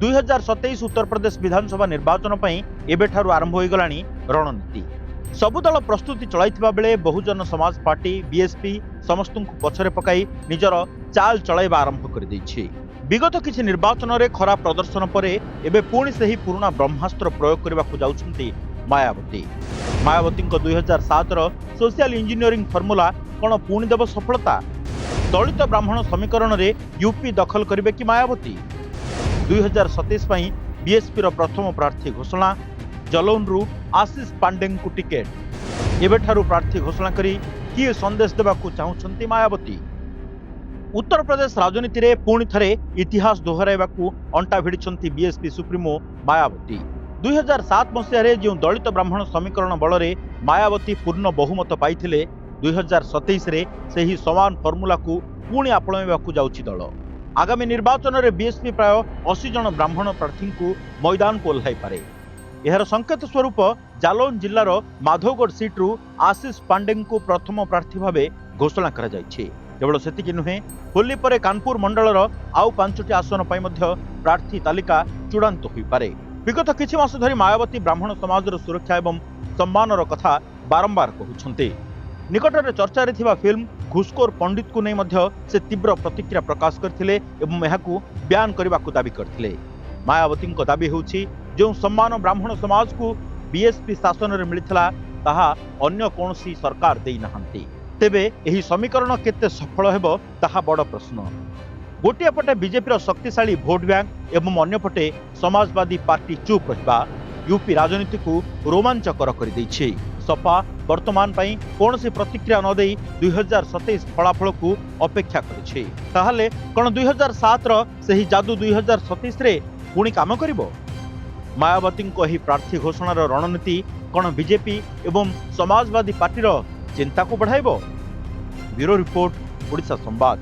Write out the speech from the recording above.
2027 उत्तर प्रदेश विधानसभा निर्वाचन एबेठारु आरंभ हो गलानी रणनीति। सबु दल प्रस्तुति चलाइथिबा बेले बहुजन समाज पार्टी बीएसपी समस्त पछरे पकाई निजर चाल चलाइबा आरंभ कर दैछि। विगत किछि निर्वाचन रे खराब प्रदर्शन परे एबे पुणी सही पुराना ब्रह्मास्त्र प्रयोग करबा को जाउछन्ती मायावती। मायावती 2007 रो सोशल इंजीनियरिंग फॉर्मूला कोन पुणी देव सफलता? दलित ब्राह्मण समीकरण रे यूपी दखल करिवे कि मायावती? 2027 पई बीएसपी रो प्रथम प्रार्थी घोषणा। जलौनरू आशीष पांडे को टिकेट। एबेठारु प्रार्थी घोषणा करी किए संदेश देबाकू चाहुछन्ती मायावती? उत्तर प्रदेश राजनीति रे पुणी थरे इतिहास दोहराइबाकू अंटा भिड़िछन्ती बीएसपी सुप्रीमो मायावती। 2007 मसीह जो दलित ब्राह्मण समीकरण बल रे मायावती पूर्ण बहुमत पाइथिले 2027 रे सही समान फॉर्मूला को पुणी आपणाइबाकू जाउछि दल। आगामी निर्वाचन रे बीएसपी प्राय 80 जन ब्राह्मण प्रार्थी को मैदान को ओह्लाई पारे। एहार संकेत स्वरूप जालौन जिल्लार माधवगढ़ सीट्रु आशीष पांडे को प्रथम प्रार्थी भावे घोषणा करा जायछि। केवल सेतिकि नुहे, होली परे कानपुर मंडलर आउ 5टी आसन पई मध्य प्रार्थी तालिका चूड़ांत होई पारे। विगत किछि मास धरि मायावती ब्राह्मण समाजर सुरक्षा एवं सम्मानर कथा बारंबार कहउछन्ते। निकटरे चर्चा रे थिबा फिल्म घुसखोर पंडित को नै मध्य से तीव्र प्रतिक्रिया प्रकाश करथिले एवं एहाकू बयान करबाकू दाबी करथिले। मायावती दाबी होउछि जो सम्मान ब्राह्मण समाज को बीएसपी शासन रे मिलिथिला ताहा अन्य कोनोसी सरकार देई नाहंती। तेबे एही समीकरण केते सफल हेबो ताहा बड़ प्रश्न। गोटे पटे बीजेपी शक्तिशाली भोट बैंक एवं अन्य पटे समाजवादी पार्टी चुप रहिबा यूपी राजनीति को रोमांचकर कर दैछि। सपा वर्तमान पई कोनोसी प्रतिक्रिया न देई 2027 फलाफल को अपेक्षा करिछि। ताहाले कोन 2007 रो सही जादू 2027 रे पुणी काम करिवो? मायावती एही प्रार्थी घोषणार रणनीति कोन बीजेपी एवं समाजवादी पार्टीर चिंता को बढ़ाइबो? ब्यूरो रिपोर्ट, ओडिशा संवाद।